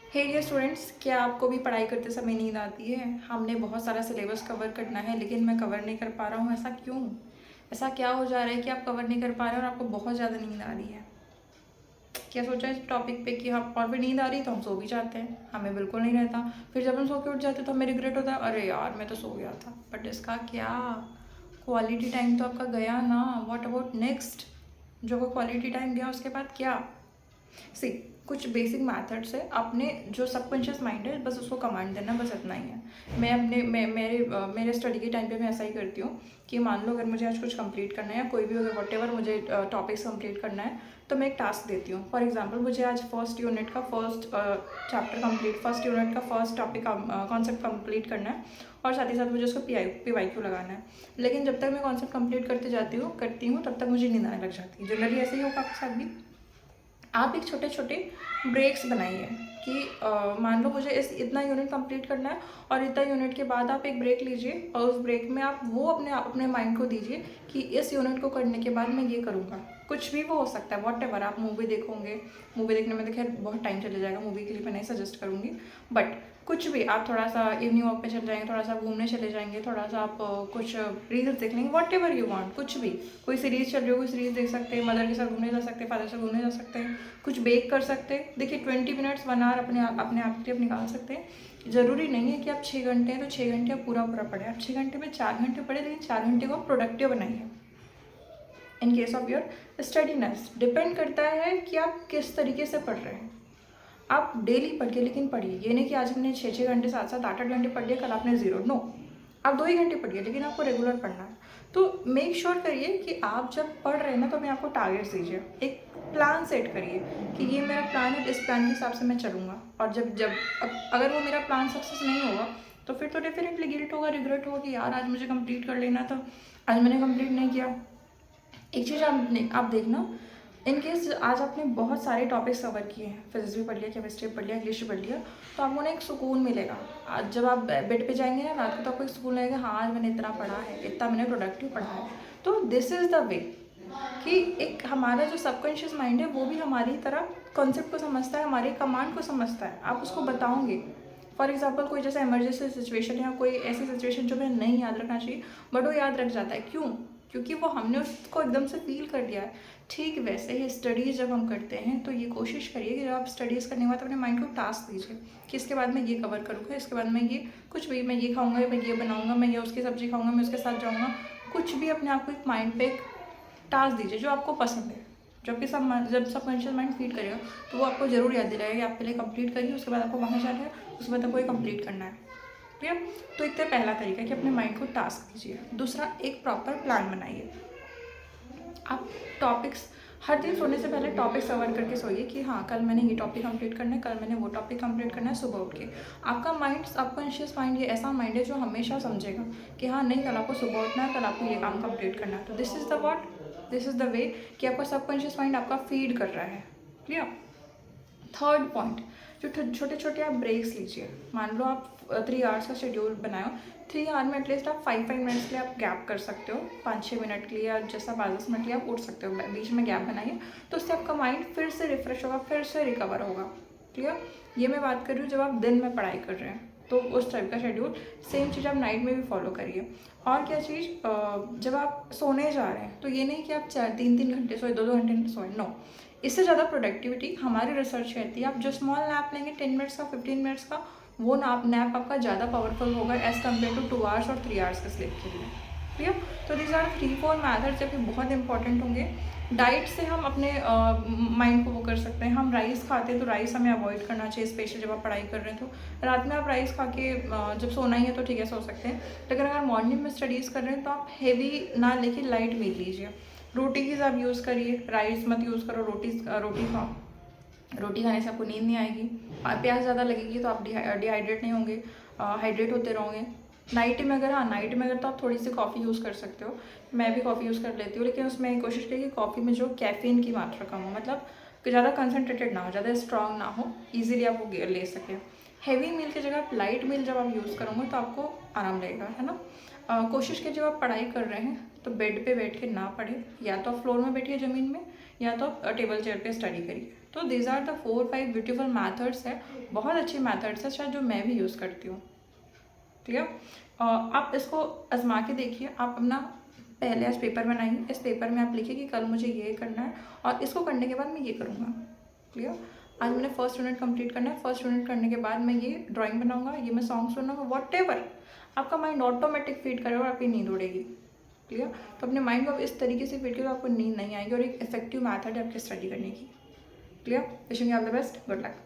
हे dear students, क्या आपको भी पढ़ाई करते समय नींद आती है? हमने बहुत सारा सिलेबस कवर करना है लेकिन मैं कवर नहीं कर पा रहा हूँ। ऐसा क्यों? ऐसा क्या हो जा रहा है कि आप कवर नहीं कर पा रहे हैं और आपको बहुत ज़्यादा नींद आ रही है? क्या सोचा इस टॉपिक पे कि हम और फिर नींद आ रही तो हम सो भी जाते हैं, हमें बिल्कुल नहीं रहता। फिर जब हम सो के उठ जाते तो हमें रिग्रेट होता है, अरे यार मैं तो सो गया था। बट इसका क्या? क्वालिटी टाइम तो आपका गया ना। What about next? जो वो क्वालिटी टाइम गया उसके बाद क्या? सी, कुछ बेसिक मैथड्स है। अपने जो सबकॉन्शियस माइंड है बस उसको कमांड देना, बस इतना ही है। मैं अपने मेरे स्टडी के टाइम पे मैं ऐसा ही करती हूँ कि मान लो अगर मुझे आज कुछ कंप्लीट करना है या कोई भी अगर वट एवर मुझे टॉपिक्स कंप्लीट करना है तो मैं एक टास्क देती हूँ। फॉर एग्जांपल मुझे आज फर्स्ट यूनिट का first chapter complete, first unit का फर्स्ट टॉपिक कॉन्सेप्ट कंप्लीट करना है और साथ ही साथ मुझे उसको PYQ लगाना है। लेकिन जब तक मैं कॉन्सेप्ट कंप्लीट करती हूँ तब तक मुझे नींद आने लग जाती है। जनरली ऐसे ही होगा आपके साथ भी। आप एक छोटे छोटे ब्रेक्स बनाइए कि मान लो मुझे इतना यूनिट कंप्लीट करना है और इतना यूनिट के बाद आप एक ब्रेक लीजिए और उस ब्रेक में आप वो अपने माइंड को दीजिए कि इस यूनिट को करने के बाद मैं ये करूँगा। कुछ भी वो हो सकता है, वॉट एवर। आप मूवी देखोगे, मूवी देखने में तो खैर बहुत टाइम चले जाएगा, मूवी के लिए मैं नहीं सजेस्ट करूँगी। बट कुछ भी, आप थोड़ा सा इवनिंग वॉक पे चले जाएंगे, थोड़ा सा घूमने चले जाएंगे, थोड़ा सा आप कुछ रील्स देख लेंगे, वॉट एवर यू वांट। कुछ भी, कोई सीरीज़ चल रही हो, कोई सीरीज़ देख सकते हैं, मदर के साथ घूमने जा सकते हैं, फादर से घूमने जा सकते हैं, कुछ बेक कर सकते हैं। देखिए 20 मिनट्स 1 आवर अपने आप के लिए निकाल सकते हैं। ज़रूरी नहीं है कि आप 6 घंटे हैं तो 6 घंटे आप पूरा पढ़ें। आप 6 घंटे में 4 घंटे पढ़े, लेकिन 4 घंटे को प्रोडक्टिव बनाइए। In case of your steadiness depend करता है कि आप किस तरीके से पढ़ रहे हैं। आप डेली पढ़िए, लेकिन पढ़िए। ये नहीं कि आज हमने 6 घंटे, 7 8 घंटे पढ़ लिया, कल आपने 0। नो, आप 2 ही घंटे पढ़िए, लेकिन आपको रेगुलर पढ़ना है। तो मेक श्योर करिए कि आप जब पढ़ रहे हैं ना तो मैं आपको टारगेट्स दीजिए, एक प्लान सेट करिए कि ये मेरा प्लान है, इस प्लान के हिसाब से मैं चलूँगा। और अगर वो मेरा प्लान सक्सेस नहीं होगा तो फिर तो डेफिनेटली गिल्ट होगा, रिग्रेट होगा कि यार आज मुझे कंप्लीट कर लेना था, आज मैंने कंप्लीट नहीं किया। एक चीज़ आप देखना, इन केस आज आपने बहुत सारे टॉपिक्स कवर किए हैं, फिजिक्स भी पढ़ लिया, केमिस्ट्री पढ़ लिया, इंग्लिश भी पढ़ लिया, तो आपको ना एक सुकून मिलेगा। आज जब आप बेड पे जाएंगे ना रात को तो आपको एक सुकून लगेगा, हाँ आज मैंने इतना पढ़ा है, इतना मैंने प्रोडक्टिव पढ़ा है। तो दिस इज़ द वे कि एक हमारा जो सबकॉन्शियस माइंड है वो भी हमारी तरह कॉन्सेप्ट को समझता है, हमारे कमांड को समझता है। आप उसको बताओगे, फॉर एग्जाम्पल कोई जैसे इमरजेंसी सिचुएशन या कोई ऐसी सिचुएशन जो हमें नहीं याद रखना चाहिए बट वो याद रख जाता है। क्यों? क्योंकि वो हमने उसको एकदम से फील कर लिया है। ठीक वैसे ही स्टडीज़ जब हम करते हैं तो ये कोशिश करिए कि जब आप स्टडीज़ करने के बाद अपने माइंड को टास्क दीजिए कि इसके बाद मैं ये कवर करूँगा, इसके बाद मैं ये कुछ भी, मैं ये खाऊंगा, मैं ये बनाऊंगा, मैं ये उसकी सब्ज़ी खाऊंगा, मैं उसके साथ जाऊँगा। कुछ भी अपने आप को एक माइंड पे एक टास्क दीजिए जो आपको पसंद है। जब सबकॉन्शियस माइंड फीड करेगा तो वो आपको ज़रूर याद दिलाएगा कि आप पहले कंप्लीट करिए, उसके बाद आपको वहाँ जाना है, उसके बाद आपको ये कंप्लीट करना है। ठीक है? तो एक तो पहला तरीका है कि अपने माइंड को टास्क दीजिए। दूसरा, एक प्रॉपर प्लान बनाइए। आप टॉपिक्स हर दिन सोने से पहले टॉपिक्स कवर करके सोइए कि हाँ कल मैंने ये टॉपिक कंप्लीट करना है, कल मैंने वो टॉपिक कंप्लीट करना है। सुबह उठ के आपका माइंड, सबकॉन्शियस माइंड, ये ऐसा माइंड है जो हमेशा समझेगा कि हाँ नहीं, कल आपको सुबह उठना है, कल आपको ये काम कंप्लीट करना है। तो दिस इज़ द वे कि आपका सबकॉन्शियस माइंड आपका फीड कर रहा है। क्लियर? थर्ड पॉइंट, जो छोटे छोटे आप ब्रेक्स लीजिए। मान लो आप 3 आवर्स का शेड्यूल बनाओ, 3 आवर में एटलीस्ट आप 5-5 मिनट्स के लिए आप गैप कर सकते हो, 5-6 मिनट के लिए या जैसा 5-10 मिनट के लिए आप उठ सकते हो, बीच में गैप बनाइए। तो उससे आपका माइंड फिर से रिफ्रेश होगा, फिर से रिकवर होगा। क्लियर? ये मैं बात कर रही हूँ जब आप दिन में पढ़ाई कर रहे हैं तो उस टाइप का शेड्यूल। सेम चीज़ आप नाइट में भी फॉलो करिए। और क्या चीज़, जब आप सोने जा रहे हैं तो ये नहीं कि आप 3-3 घंटे सोए, 2-2 घंटे सोए। नो, इससे ज़्यादा प्रोडक्टिविटी हमारी रिसर्च कहती है आप जो स्मॉल नैप लेंगे 10 मिनट्स का, 15 मिनट्स का, वो नैप आपका ज़्यादा पावरफुल होगा एज़ कम्पेयर टू 2 आवर्स और 3 आवर्स के स्लीप के लिए। क्लियर? तो दीज आर 3-4 मैथड्स जो कि बहुत इंपॉर्टेंट होंगे। डाइट से हम अपने माइंड को वो कर सकते हैं। हम राइस खाते हैं तो राइस हमें अवॉइड करना चाहिए, स्पेशली जब आप पढ़ाई कर रहे हैं। तो रात में आप राइस खा के जब सोना ही है तो ठीक है सो सकते हैं, लेकिन अगर मॉर्निंग में स्टडीज़ कर रहे हैं तो आप हैवी ना लेके लाइट मील लीजिए। रोटीज़ आप यूज़ करिए, राइस मत यूज़ करो, रोटी खाओ। रोटी खाने से आपको नींद नहीं आएगी, प्यास ज़्यादा लगेगी तो आप डिहाइड्रेट नहीं होंगे, हाइड्रेट होते रहोगे। नाइट में अगर तो आप थोड़ी सी कॉफ़ी यूज़ कर सकते हो। मैं भी कॉफ़ी यूज़ कर लेती हूँ, लेकिन उसमें कोशिश करिए कि कॉफ़ी में जो कैफ़ीन की मात्रा कम हो, मतलब ज़्यादा कंसनट्रेटेड ना हो, ज़्यादा स्ट्रॉन्ग ना हो, ईजिली आप वो ले सकें। हैवी मील की जगह आप लाइट मील जब आप यूज़ करोगे तो आपको आराम लगेगा, है ना? कोशिश कीजिए जब आप पढ़ाई कर रहे हैं तो बेड पे बैठ के ना पढ़े, या तो आप फ्लोर में बैठिए ज़मीन में, या तो आप टेबल चेयर पे स्टडी करिए। तो तो these are the 4-5 beautiful methods है, बहुत अच्छे मैथड्स है शायद जो मैं भी यूज़ करती हूँ। क्लियर? आप इसको आजमा के देखिए। आप अपना पहले आज पेपर बनाइए, इस पेपर में आप लिखिए कि कल मुझे ये करना है और इसको करने के बाद मैं ये करूँगा। क्लियर? आज मैंने फर्स्ट यूनिट कंप्लीट करना है, फर्स्ट यूनिट करने के बाद मैं ये ड्राइंग बनाऊंगा, ये मैं सॉन्ग सुनूंगा, व्हाटएवर। आपका माइंड ऑटोमेटिक फीड करेगा और आपकी नींद उड़ेगी। क्लियर? तो अपने माइंड को इस तरीके से फीड करो आपको नींद नहीं आएगी और एक इफेक्टिव मैथड है आपकी स्टडी करने की। Clear? Wishing you all the best, good luck.